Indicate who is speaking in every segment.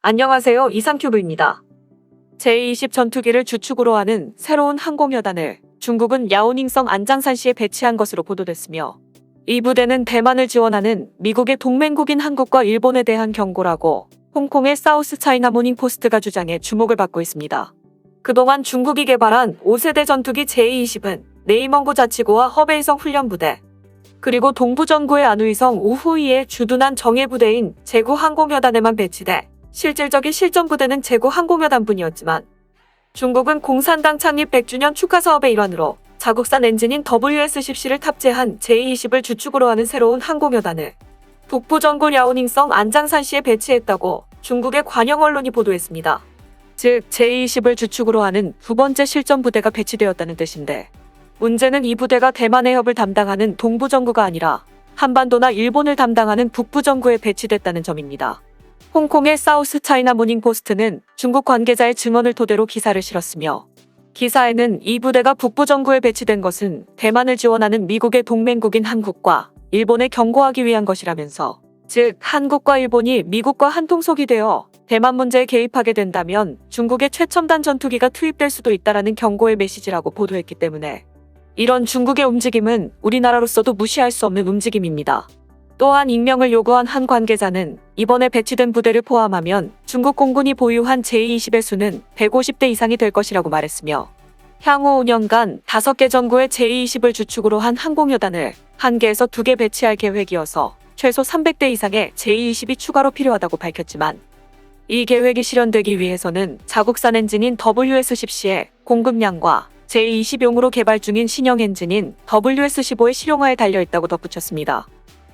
Speaker 1: 안녕하세요. 이상큐브입니다. 제20 전투기를 주축으로 하는 새로운 항공여단을 중국은 야오닝성 안장산시에 배치한 것으로 보도됐으며, 이 부대는 대만을 지원하는 미국의 동맹국인 한국과 일본에 대한 경고라고 홍콩의 사우스 차이나 모닝포스트가 주장해 주목을 받고 있습니다. 그동안 중국이 개발한 5세대 전투기 제20은 네이멍고 자치구와 허베이성 훈련부대, 그리고 동부전구의 안우이성 우후이의 주둔한 정예부대인 제구 항공여단에만 배치돼 실질적인 실전부대는 제구 항공여단뿐이었지만, 중국은 공산당 창립 100주년 축하 사업의 일환으로 자국산 엔진인 WS-10C를 탑재한 제20을 주축으로 하는 새로운 항공여단을 북부전구 야오닝성 안장산시에 배치했다고 중국의 관영 언론이 보도했습니다. 즉, 제20을 주축으로 하는 두 번째 실전부대가 배치되었다는 뜻인데, 문제는 이 부대가 대만 해협을 담당하는 동부전구가 아니라 한반도나 일본을 담당하는 북부전구에 배치됐다는 점입니다. 홍콩의 사우스 차이나 모닝포스트는 중국 관계자의 증언을 토대로 기사를 실었으며, 기사에는 이 부대가 북부전구에 배치된 것은 대만을 지원하는 미국의 동맹국인 한국과 일본에 경고하기 위한 것이라면서, 즉 한국과 일본이 미국과 한통속이 되어 대만 문제에 개입하게 된다면 중국의 최첨단 전투기가 투입될 수도 있다라는 경고의 메시지라고 보도했기 때문에, 이런 중국의 움직임은 우리나라로서도 무시할 수 없는 움직임입니다. 또한 익명을 요구한 한 관계자는 이번에 배치된 부대를 포함하면 중국 공군이 보유한 제20의 수는 150대 이상이 될 것이라고 말했으며, 향후 5년간 5개 전구의 제20을 주축으로 한 항공여단을 1개에서 2개 배치할 계획이어서 최소 300대 이상의 제20이 추가로 필요하다고 밝혔지만, 이 계획이 실현되기 위해서는 자국산 엔진인 WS-10C의 공급량과 제20용으로 개발 중인 신형 엔진인 WS-15의 실용화에 달려있다고 덧붙였습니다.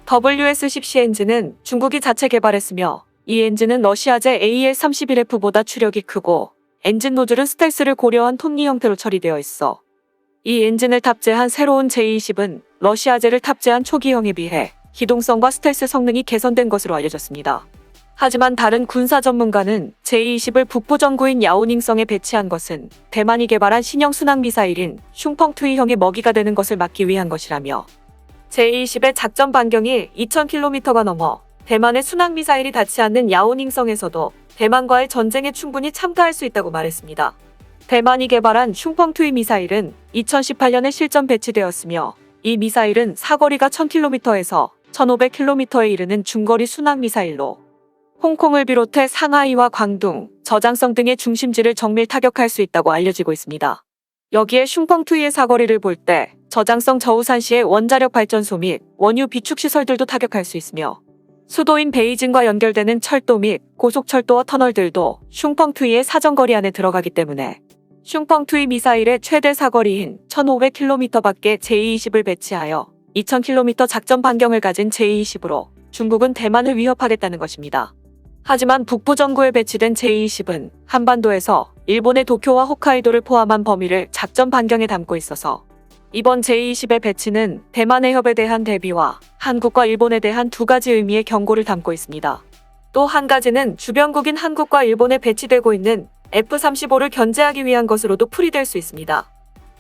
Speaker 1: WS-10C 엔진은 중국이 자체 개발했으며, 이 엔진은 러시아제 AL-31F보다 추력이 크고 엔진 노즐은 스텔스를 고려한 톱니 형태로 처리되어 있어 이 엔진을 탑재한 새로운 제20은 러시아제를 탑재한 초기형에 비해 기동성과 스텔스 성능이 개선된 것으로 알려졌습니다. 하지만 다른 군사 전문가는 제20을 북부전구인 야오닝성에 배치한 것은 대만이 개발한 신형 순항미사일인 슝펑투이형의 먹이가 되는 것을 막기 위한 것이라며, 제20의 작전 반경이 2000km가 넘어 대만의 순항미사일이 닿지 않는 야오닝성에서도 대만과의 전쟁에 충분히 참가할 수 있다고 말했습니다. 대만이 개발한 슝펑투이 미사일은 2018년에 실전 배치되었으며, 이 미사일은 사거리가 1000km에서 1500km에 이르는 중거리 순항미사일로 홍콩을 비롯해 상하이와 광둥, 저장성 등의 중심지를 정밀 타격할 수 있다고 알려지고 있습니다. 여기에 슝펑투이의 사거리를 볼 때 저장성 저우산시의 원자력 발전소 및 원유 비축 시설들도 타격할 수 있으며, 수도인 베이징과 연결되는 철도 및 고속철도와 터널들도 슝펑투이의 사정거리 안에 들어가기 때문에 슝펑투이 미사일의 최대 사거리인 1500km 밖에 제20을 배치하여 2000km 작전 반경을 가진 제20으로 중국은 대만을 위협하겠다는 것입니다. 하지만 북부전구에 배치된 제20은 한반도에서 일본의 도쿄와 홋카이도를 포함한 범위를 작전 반경에 담고 있어서, 이번 제20의 배치는 대만 해협에 대한 대비와 한국과 일본에 대한 두 가지 의미의 경고를 담고 있습니다. 또 한 가지는 주변국인 한국과 일본에 배치되고 있는 F-35를 견제하기 위한 것으로도 풀이될 수 있습니다.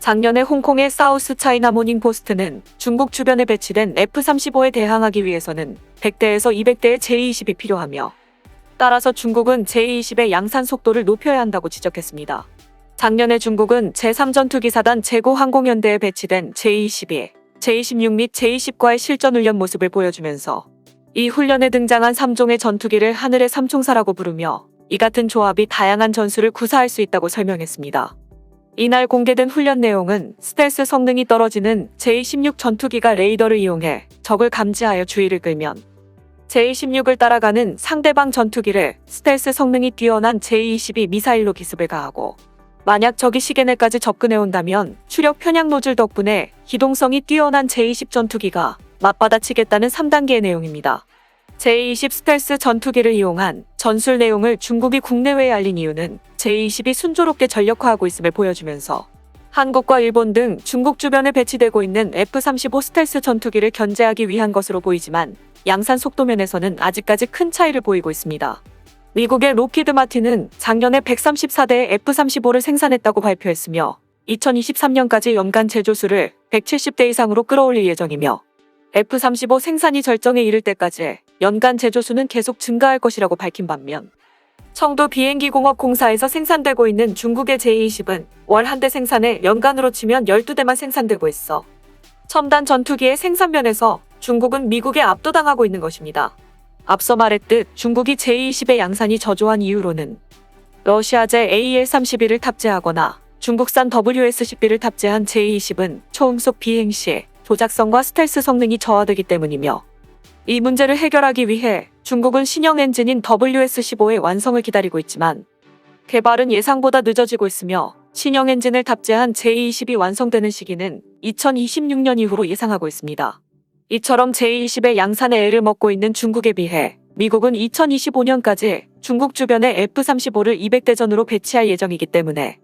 Speaker 1: 작년에 홍콩의 사우스 차이나 모닝포스트는 중국 주변에 배치된 F-35에 대항하기 위해서는 100대에서 200대의 제20이 필요하며, 따라서 중국은 제20의 양산 속도를 높여야 한다고 지적했습니다. 작년에 중국은 제3전투기사단 제구항공연대에 배치된 제22, 제26 및 제20과의 실전 훈련 모습을 보여주면서 이 훈련에 등장한 3종의 전투기를 하늘의 삼총사라고 부르며, 이 같은 조합이 다양한 전술을 구사할 수 있다고 설명했습니다. 이날 공개된 훈련 내용은 스텔스 성능이 떨어지는 제26 전투기가 레이더를 이용해 적을 감지하여 주의를 끌면, 제26을 따라가는 상대방 전투기를 스텔스 성능이 뛰어난 제22 미사일로 기습을 가하고, 만약 적이 시계내까지 접근해온다면 추력 편향 노즐 덕분에 기동성이 뛰어난 제20 전투기가 맞받아치겠다는 3단계의 내용입니다. 제20 스텔스 전투기를 이용한 전술 내용을 중국이 국내외에 알린 이유는 제20이 순조롭게 전력화하고 있음을 보여주면서, 한국과 일본 등 중국 주변에 배치되고 있는 F-35 스텔스 전투기를 견제하기 위한 것으로 보이지만, 양산 속도 면에서는 아직까지 큰 차이를 보이고 있습니다. 미국의 로키드 마틴은 작년에 134대의 F-35를 생산했다고 발표했으며, 2023년까지 연간 제조수를 170대 이상으로 끌어올릴 예정이며, F-35 생산이 절정에 이를 때까지 연간 제조수는 계속 증가할 것이라고 밝힌 반면, 청도 비행기공업공사에서 생산되고 있는 중국의 제20은 월 한 대 생산에 연간으로 치면 12대만 생산되고 있어 첨단 전투기의 생산면에서 중국은 미국에 압도당하고 있는 것입니다. 앞서 말했듯 중국이 제20의 양산이 저조한 이유로는 러시아제 AL-31을 탑재하거나 중국산 WS-12를 탑재한 제20은 초음속 비행 시 조작성과 스텔스 성능이 저하되기 때문이며, 이 문제를 해결하기 위해 중국은 신형 엔진인 WS-15의 완성을 기다리고 있지만 개발은 예상보다 늦어지고 있으며 신형 엔진을 탑재한 제20이 완성되는 시기는 2026년 이후로 예상하고 있습니다. 이처럼 제20의 양산에 애를 먹고 있는 중국에 비해 미국은 2025년까지 중국 주변에 F-35를 200대 전으로 배치할 예정이기 때문에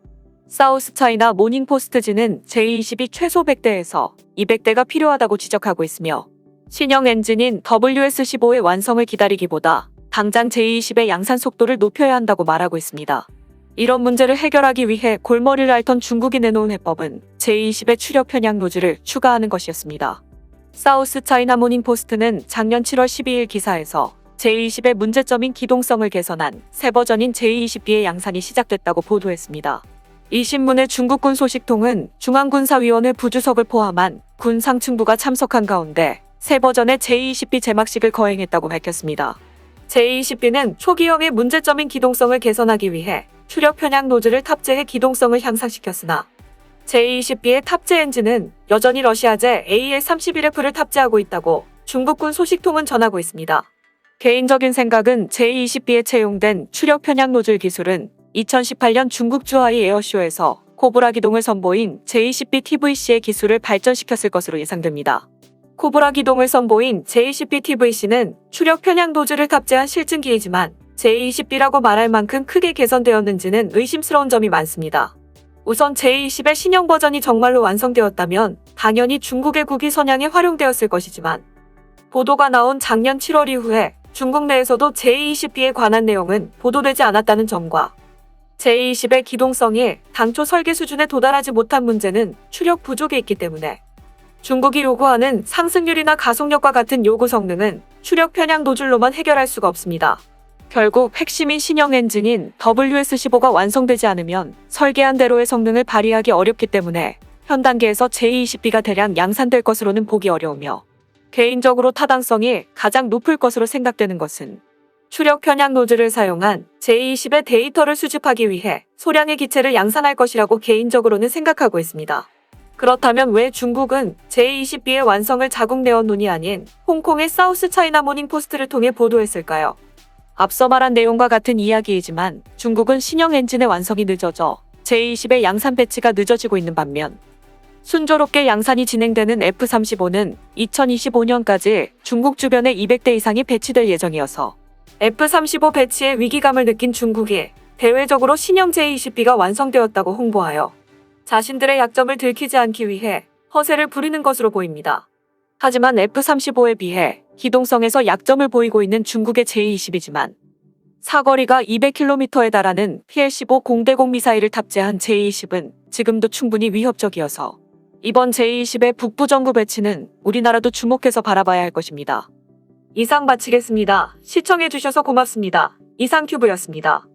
Speaker 1: 사우스차이나 모닝포스트지는 제20이 최소 100대에서 200대가 필요하다고 지적하고 있으며, 신형 엔진인 WS-15의 완성을 기다리기보다 당장 제20의 양산 속도를 높여야 한다고 말하고 있습니다. 이런 문제를 해결하기 위해 골머리를 앓던 중국이 내놓은 해법은 제20의 추력 편향 노즐을 추가하는 것이었습니다. 사우스차이나 모닝포스트는 작년 7월 12일 기사에서 제20의 문제점인 기동성을 개선한 새 버전인 제20B의 양산이 시작됐다고 보도했습니다. 이 신문의 중국군 소식통은 중앙군사위원회 부주석을 포함한 군 상층부가 참석한 가운데 새 버전의 제20B 제막식을 거행했다고 밝혔습니다. 제20B는 초기형의 문제점인 기동성을 개선하기 위해 추력 편향 노즐을 탑재해 기동성을 향상시켰으나 제20B의 탑재 엔진은 여전히 러시아제 AL-31F를 탑재하고 있다고 중국군 소식통은 전하고 있습니다. 개인적인 생각은 제20B에 채용된 추력 편향 노즐 기술은 2018년 중국 주하이 에어쇼에서 코브라 기동을 선보인 제20B TVC의 기술을 발전시켰을 것으로 예상됩니다. 코브라 기동을 선보인 제20B TVC는 추력 편향 노즐을 탑재한 실증기이지만 제20B라고 말할 만큼 크게 개선되었는지는 의심스러운 점이 많습니다. 우선 제20의 신형 버전이 정말로 완성되었다면 당연히 중국의 국위 선양에 활용되었을 것이지만, 보도가 나온 작년 7월 이후에 중국 내에서도 제20B에 관한 내용은 보도되지 않았다는 점과 제20의 기동성이 당초 설계 수준에 도달하지 못한 문제는 추력 부족에 있기 때문에 중국이 요구하는 상승률이나 가속력과 같은 요구 성능은 추력 편향 노즐로만 해결할 수가 없습니다. 결국 핵심인 신형 엔진인 WS-15가 완성되지 않으면 설계한 대로의 성능을 발휘하기 어렵기 때문에 현 단계에서 제20B가 대량 양산될 것으로는 보기 어려우며, 개인적으로 타당성이 가장 높을 것으로 생각되는 것은 추력 편향 노즐을 사용한 제20의 데이터를 수집하기 위해 소량의 기체를 양산할 것이라고 개인적으로는 생각하고 있습니다. 그렇다면 왜 중국은 제20B의 완성을 자국 내언론이 아닌 홍콩의 사우스차이나 모닝포스트를 통해 보도했을까요? 앞서 말한 내용과 같은 이야기이지만 중국은 신형 엔진의 완성이 늦어져 제20의 양산 배치가 늦어지고 있는 반면, 순조롭게 양산이 진행되는 F-35는 2025년까지 중국 주변에 200대 이상이 배치될 예정이어서 F-35 배치에 위기감을 느낀 중국이 대외적으로 신형 제20B가 완성되었다고 홍보하여 자신들의 약점을 들키지 않기 위해 허세를 부리는 것으로 보입니다. 하지만 F-35에 비해 기동성에서 약점을 보이고 있는 중국의 제20이지만 사거리가 200km에 달하는 PL-15 공대공 미사일을 탑재한 제20은 지금도 충분히 위협적이어서 이번 제20의 북부 정부 배치는 우리나라도 주목해서 바라봐야 할 것입니다. 이상 마치겠습니다. 시청해주셔서 고맙습니다. 이상튜브였습니다.